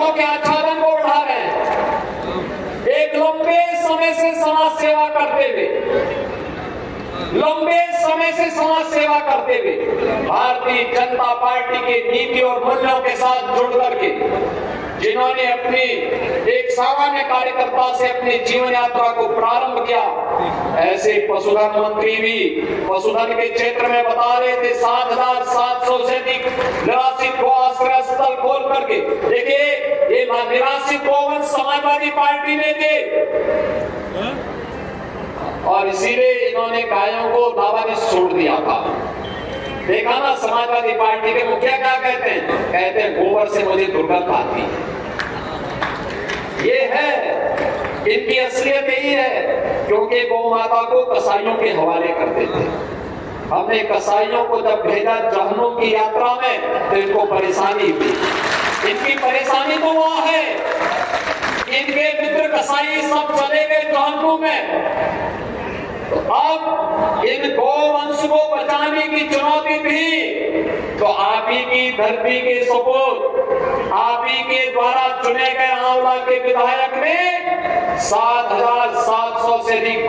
बच्चों के आच्छादन को बढ़ा रहे हैं। एक लंबे समय से समाज सेवा करते हुए भारतीय जनता पार्टी के नीति और मूल्यों के साथ जुड़ करके जिन्होंने अपनी एक सामान्य कार्यकर्ता से अपनी जीवन यात्रा को प्रारंभ किया, ऐसे पशुधन मंत्री भी पशुधन के क्षेत्र में बता रहे थे 7,700 से अधिक निराश्रित गौ आश्रय स्थल खोल करके। देखिए, ये निराश्रित गोवंश समाजवादी पार्टी ने थे और इसीलिए इन्होंने गायों को दावानिश छोड़ दिया था। देखा ना, समाजवादी पार्टी के मुखिया क्या कहते हैं गोबर से मुझे दुर्गंध आती है। ये है, इनकी असलियत यही है, क्योंकि गौ माता को कसाईयों के हवाले करते थे। हमने कसाईयों को जब भेजा जहन्नुम की यात्रा में तो इनको परेशानी हुई। इनकी परेशानी तो वहां है, इनके मित्र कसाई सब चले गए जहन्नुम में। तो अब इन गोवंश को बचाने की चुनौती थी, तो आप ही की धरती के सपूत, आप ही के द्वारा चुने गए आंवला के विधायक ने 7,700 से अधिक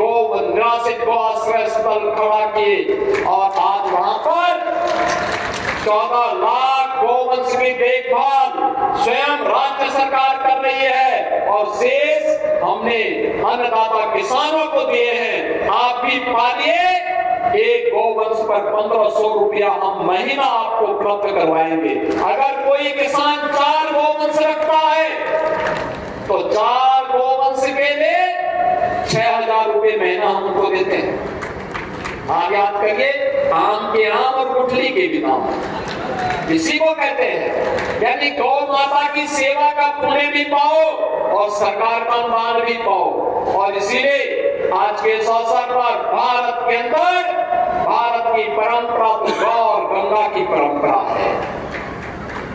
निराश्रित गौ आश्रय स्थल खड़ा किए और आज वहां पर 14 लाख गोवंश की देखभाल स्वयं राज्य सरकार कर रही है और शेष हमने अन्नदाता किसानों को दिए हैं। आप भी पालिए, एक गोवंश पर 1,500 रुपया हम महीना आपको उपलब्ध करवाएंगे। अगर कोई किसान 4 गोवंश रखता है तो 4 गोवंश के लिए 6,000 रुपये महीना हम उनको देते हैं। आप याद करिए, आम के आम और गुठली के भी नाम, इसी को कहते हैं। यानी गौ माता की सेवा का पुण्य भी पाओ और सरकार का अनुदान भी पाओ। और इसीलिए आज के इस अवसर पर भारत के अंदर भारत की परंपरा तो गौ और गंगा की परंपरा है।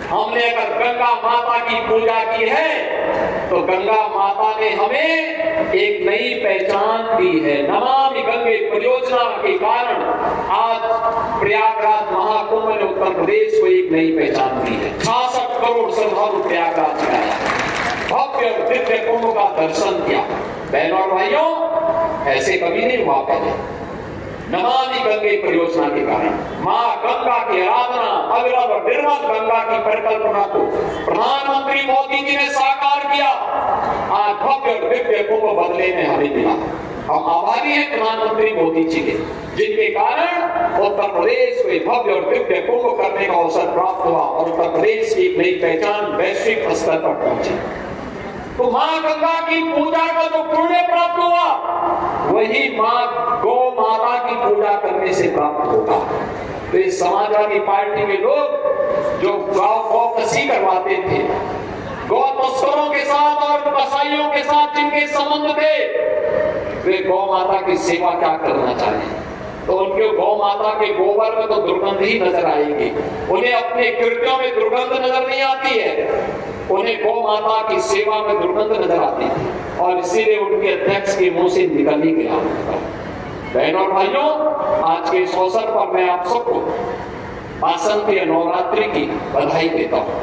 हमने अगर गंगा माता की पूजा की है तो गंगा माता ने हमें एक नई पहचान दी है। नमामि गंगे परियोजना के कारण आज प्रयागराज महाकुंभ ने उत्तर प्रदेश को एक नई पहचान दी है। 66 करोड़ श्रद्धालु प्रयागराज में आया, भव्य दिव्य कुंभ का दर्शन किया। बहनों और भाइयों, ऐसे कभी नहीं हुआ पहले। नमामि गंगे परियोजना के कारण मां गंगा की आराधना, अविरल और निर्मल गंगा की परिकल्पना को प्रधानमंत्री मोदी जी ने साकार किया। आज भव्य दिव्य कुंभ बदले में हमें मिला। हम आभारी हैं प्रधानमंत्री मोदी जी के, जिनके कारण उत्तर प्रदेश को भव्य और दिव्य कुंभ करने का अवसर प्राप्त हुआ और उत्तर प्रदेश की एक नई पहचान वैश्विक स्तर पर पहुंची। तो मां गंगा की पूजा का जो पुण्य प्राप्त हुआ, वही मां गौ माता की पूजा करने से प्राप्त होगा। तो इस समाजवादी पार्टी के लोग जो गौ कसी करवाते थे, गौ तस्करों के साथ और कसाईयों के साथ जिनके संबंध थे, वे गौ माता की सेवा क्या करना चाहें? तो उनके गौ माता के गोबर में तो दुर्गंध ही नजर आएगी। उन्हें अपने कृत्यों में दुर्गंध नजर नहीं आती है, उन्हें गौ माता की सेवा में दुर्गंध नजर आती है और इसीलिए उनके अध्यक्ष के मुंह से निकल ही गया। बहनों और भाइयों, आज के इस अवसर पर मैं आप सबको वासंती नवरात्रि की बधाई देता हूँ।